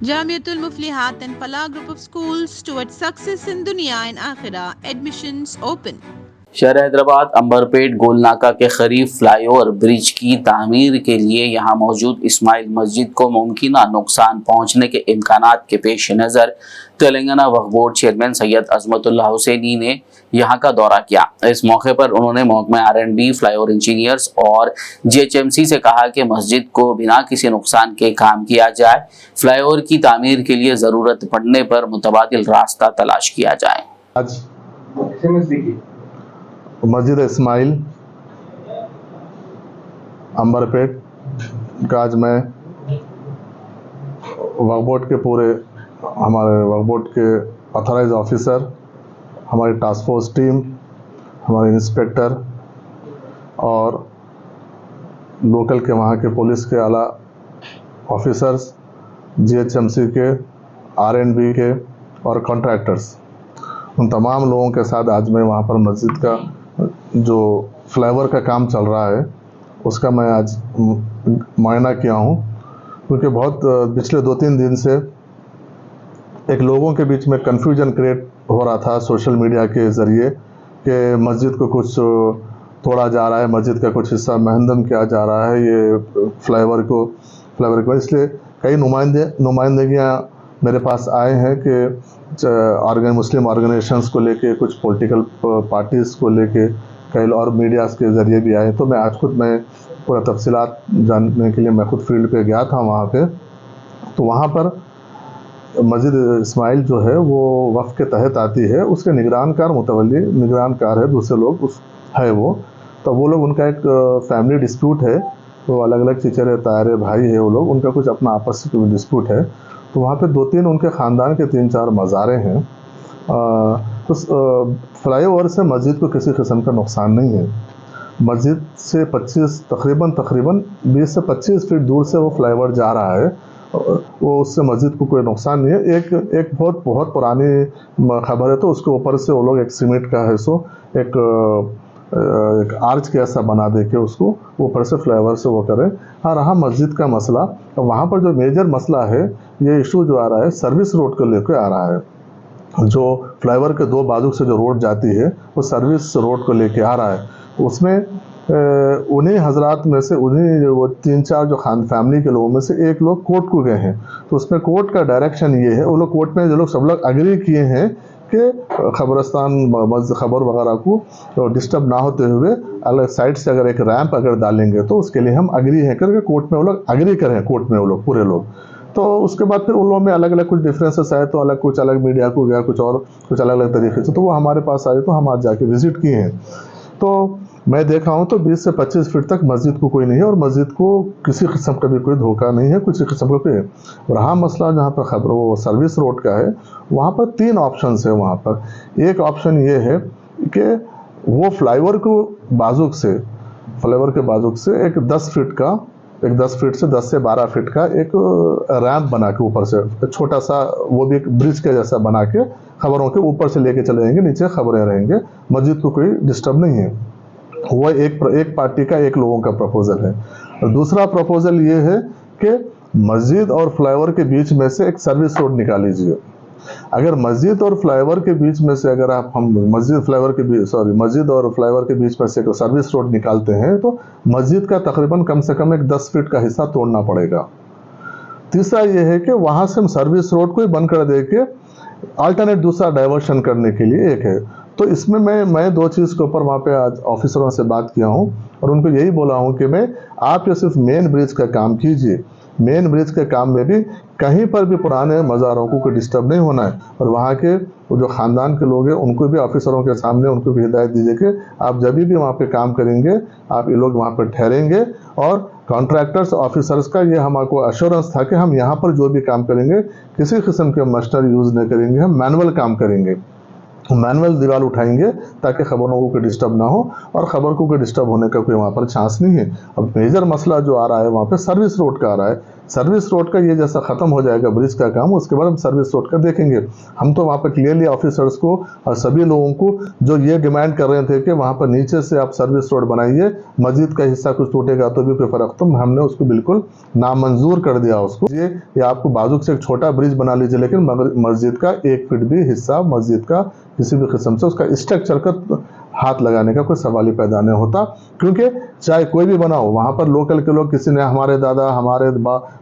Jamiatul Muflihat and Falah Group of Schools towards success in Dunya and Akhirah. Admissions open. शहर हैदराबाद अंबरपेट गोलनाका के करीब flyover bridge की तामीर के लिए यहां मौजूद इस्माइल मस्जिद को मुमकिना नुकसान पहुंचने के इम्कानात के पेश नज़र तेलंगाना वक्फ बोर्ड चेयरमैन सैयद अजमतुल्लाह हुसैनी ने यहां का दौरा किया। इस मौके पर उन्होंने महकमा R&D, फ्लाईओवर इंजीनियर्स और GHMC से कहा कि मस्जिद को बिना किसी नुकसान के काम किया जाए। फ्लाईओवर की तामीर के लिए ज़रूरत पड़ने पर मुतबादिल रास्ता तलाश किया जाए। मस्जिद इस्माइल अंबरपेट का आज मैं वक्फ बोर्ड के पूरे हमारे वक्फ बोर्ड के ऑथराइज ऑफिसर, हमारी टास्क फोर्स टीम, हमारे इंस्पेक्टर और लोकल के वहाँ के पुलिस के आला ऑफिसर्स, GHMC के, R&B के और कॉन्ट्रैक्टर्स, उन तमाम लोगों के साथ आज मैं वहाँ पर मस्जिद का जो फ्लाईओवर का काम चल रहा है उसका मैं आज मुआयना किया हूँ, क्योंकि बहुत पिछले 2-3 दिन से एक लोगों के बीच में कन्फ्यूजन क्रिएट हो रहा था सोशल मीडिया के ज़रिए कि मस्जिद को कुछ तोड़ा जा रहा है, मस्जिद का कुछ हिस्सा महदम किया जा रहा है ये फ्लाईओवर को। इसलिए कई नुमाइंदगियाँ मेरे पास आए हैं कि मुस्लिम ऑर्गेनाइजेशंस को लेके, कुछ पॉलिटिकल पार्टीज़ को लेके, कई और मीडियाज़ के ज़रिए भी आए। तो मैं पूरा तफसीलात जानने के लिए मैं खुद फील्ड पे गया था वहाँ पे। तो वहाँ पर मस्जिद इस्माइल जो है वो वक्फ के तहत आती है, उसके निगरानकार है, दूसरे लोग है वो। तो वो लोग, उनका एक फैमिली डिस्प्यूट है, तो अलग अलग चचेरे तारे भाई है वो लोग, उनका कुछ अपना आपस में डिस्प्यूट है। तो वहाँ पे 2-3 उनके ख़ानदान के 3-4 मज़ारे हैं। तो फ्लाईओवर से मस्जिद को किसी किस्म का नुकसान नहीं है। मस्जिद से तकरीबन 20 से 25 फीट दूर से वो फ्लाईओवर जा रहा है, वो उससे मस्जिद को कोई नुकसान नहीं है। एक बहुत पुरानी खबर है, तो उसके ऊपर से वो लोग एक सीमेंट का है सो एक आर्च के ऐसा बना दे के उसको ऊपर से फ्लाईओवर से वो करें। हाँ, रहा मस्जिद का मसला, तो वहाँ पर जो मेजर मसला है, ये इशू जो आ रहा है सर्विस रोड को लेकर आ रहा है। जो फ्लाईओवर के 2 बाजू से जो रोड जाती है वो सर्विस रोड को लेके आ रहा है। उसमें उन्हीं हजरात में से वो 3-4 जो खान फैमिली के लोगों में से एक लोग कोर्ट को गए हैं। तो उसमें कोर्ट का डायरेक्शन ये है, वो लोग कोर्ट में जो लोग सब लोग एग्री किए हैं कि खबर वगैरह को डिस्टर्ब ना होते हुए अलग साइड से अगर एक रैंप अगर डालेंगे तो उसके लिए हम एग्री हैं करके कोर्ट में वो लोग एग्री करें, कोर्ट में वो लोग पूरे लोग। तो उसके बाद फिर उन लोगों में अलग अलग कुछ डिफरेंसेस आए, तो कुछ अलग मीडिया को गया, कुछ अलग अलग तरीके से, तो वो हमारे पास आए, तो हम आज जाके विजिट किए हैं। तो मैं देखा हूँ तो 20 से 25 फीट तक मस्जिद को कोई नहीं है, और मस्जिद को किसी किस्म का भी कोई धोखा नहीं है, किसी किस्म का कोई। रहा मसला जहाँ पर खबर वो सर्विस रोड का है, वहाँ पर 3 ऑप्शन है। वहाँ पर एक ऑप्शन ये है कि वो फ्लाईओवर के बाजुक से एक 10 फीट से 10 से 12 फीट का एक रैंप बना के ऊपर से छोटा सा, वो भी एक ब्रिज के जैसा बना के खबरों के ऊपर से लेके चले जाएंगे, नीचे खबरें रहेंगे, मस्जिद को कोई डिस्टर्ब नहीं है। वो एक पार्टी का, एक लोगों का प्रपोजल है। और दूसरा प्रपोजल ये है कि मस्जिद और फ्लाईओवर के बीच में से एक सर्विस रोड निकाल लीजिए। अगर मस्जिद और फ्लाईओवर के बीच में से अगर मस्जिद और फ्लाईओवर के बीच में से एक सर्विस रोड निकालते हैं तो मस्जिद का तकरीबन कम से कम एक 10 फीट का हिस्सा तोड़ना पड़ेगा। तीसरा ये है कि वहाँ से हम सर्विस रोड को ही बंद कर दे के अल्टरनेट दूसरा डाइवर्शन करने के लिए एक है। तो इसमें मैं 2 चीज़ के ऊपर वहाँ पे आज ऑफिसरों से बात किया हूँ और उनको यही बोला हूँ कि आप ये सिर्फ मेन ब्रिज का काम कीजिए। मेन ब्रिज के काम में भी कहीं पर भी पुराने मज़ारों को कोई डिस्टर्ब नहीं होना है, और वहाँ के जो ख़ानदान के लोग हैं उनको भी ऑफिसरों के सामने उनको भी हिदायत दीजिए कि आप जब भी वहाँ पे काम करेंगे आप ये लोग वहाँ पर ठहरेंगे। और कॉन्ट्रैक्टर्स ऑफिसर्स का ये हमको अश्योरेंस था कि हम यहाँ पर जो भी काम करेंगे किसी किस्म के मशीनरी यूज़ नहीं करेंगे, हम मैनुअल काम करेंगे, मैनुअल दीवार उठाएंगे ताकि खबरों को कोई डिस्टर्ब ना हो, और खबर को कोई डिस्टर्ब होने का कोई वहाँ पर चांस नहीं है। अब मेजर मसला जो आ रहा है वहाँ पे सर्विस रोड का आ रहा है। सर्विस रोड का ये जैसा ख़त्म हो जाएगा ब्रिज का काम, उसके बाद हम सर्विस रोड का देखेंगे। हम तो वहाँ पर क्लियरली ऑफिसर्स को और सभी लोगों को जो ये डिमांड कर रहे थे कि वहाँ पर नीचे से आप सर्विस रोड बनाइए, मस्जिद का हिस्सा कुछ टूटेगा तो भी कोई फ़र्क, तो हमने उसको बिल्कुल नामंजूर कर दिया उसको। ये आपको बाजू से एक छोटा ब्रिज बना लीजिए, लेकिन मस्जिद का 1 फीट भी हिस्सा मस्जिद का किसी भी किस्म से उसका स्ट्रक्चर का हाथ लगाने का कोई सवाल ही पैदा नहीं होता, क्योंकि चाहे कोई भी बनाओ, वहाँ पर लोकल के लोग किसी ने हमारे दादा हमारे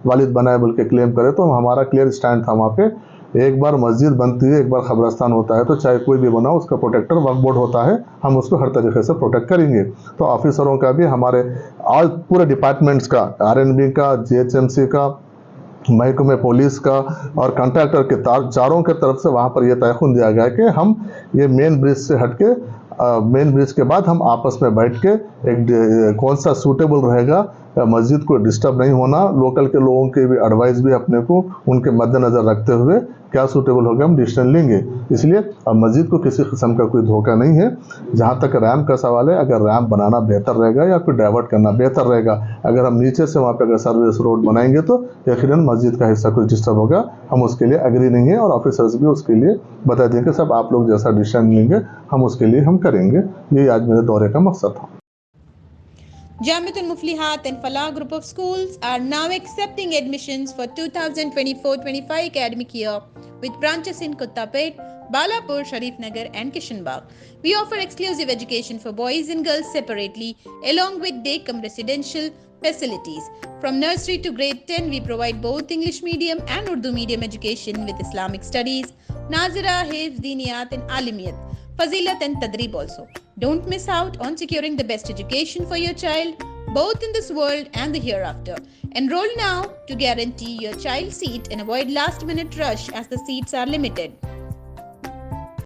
वालिद बनाए बोल के क्लेम करे, तो हमारा क्लियर स्टैंड था वहाँ पे। एक बार मस्जिद बनती है, एक बार कब्रस्तान होता है, तो चाहे कोई भी बनाओ उसका प्रोटेक्टर वक्फ बोर्ड होता है, हम उसको हर तरीके से प्रोटेक्ट करेंगे। तो ऑफिसरों का भी, हमारे ऑल पूरे डिपार्टमेंट्स का, RNB का, GHMC का, महकमे पुलिस का और कॉन्ट्रैक्टर के चारों के तरफ से वहाँ पर यह तयखुन दिया गया है कि हम ये मेन ब्रिज से हट के मेन ब्रिज के बाद हम आपस में बैठ के एक कौन सा सूटेबल रहेगा, मस्जिद को डिस्टर्ब नहीं होना, लोकल के लोगों की भी एडवाइस भी अपने को उनके मद्देनज़र रखते हुए क्या सूटेबल होगा हम डिसीजन लेंगे। इसलिए अब मस्जिद को किसी किस्म का कोई धोखा नहीं है। जहाँ तक रैम्प का सवाल है, अगर रैम्प बनाना बेहतर रहेगा या कोई डाइवर्ट करना बेहतर रहेगा, अगर हम नीचे से वहाँ पर अगर सर्विस रोड बनाएंगे तो यकीनन मस्जिद का हिस्सा कुछ डिस्टर्ब होगा, हम उसके लिए एग्री नहीं है और ऑफिसर्स भी उसके लिए बता देंगे सब आप लोग जैसा डिसीजन लेंगे हम उसके लिए हम करेंगे। यही आज मेरे दौरे का मकसद था। Jamiatul Muflihat and Falah group of schools are now accepting admissions for 2024-25 academic year with branches in Kottapet, Balapur, Sharif Nagar and Kishanbagh. We offer exclusive education for boys and girls separately along with day cum residential facilities. From nursery to grade 10, we provide both English medium and Urdu medium education with Islamic studies, Nazira, Hifz, Diniyat and Alimiyat, Fazilat and Tadrib also. Don't miss out on securing the best education for your child, both in this world and the hereafter. Enroll now to guarantee your child's seat and avoid last-minute rush as the seats are limited.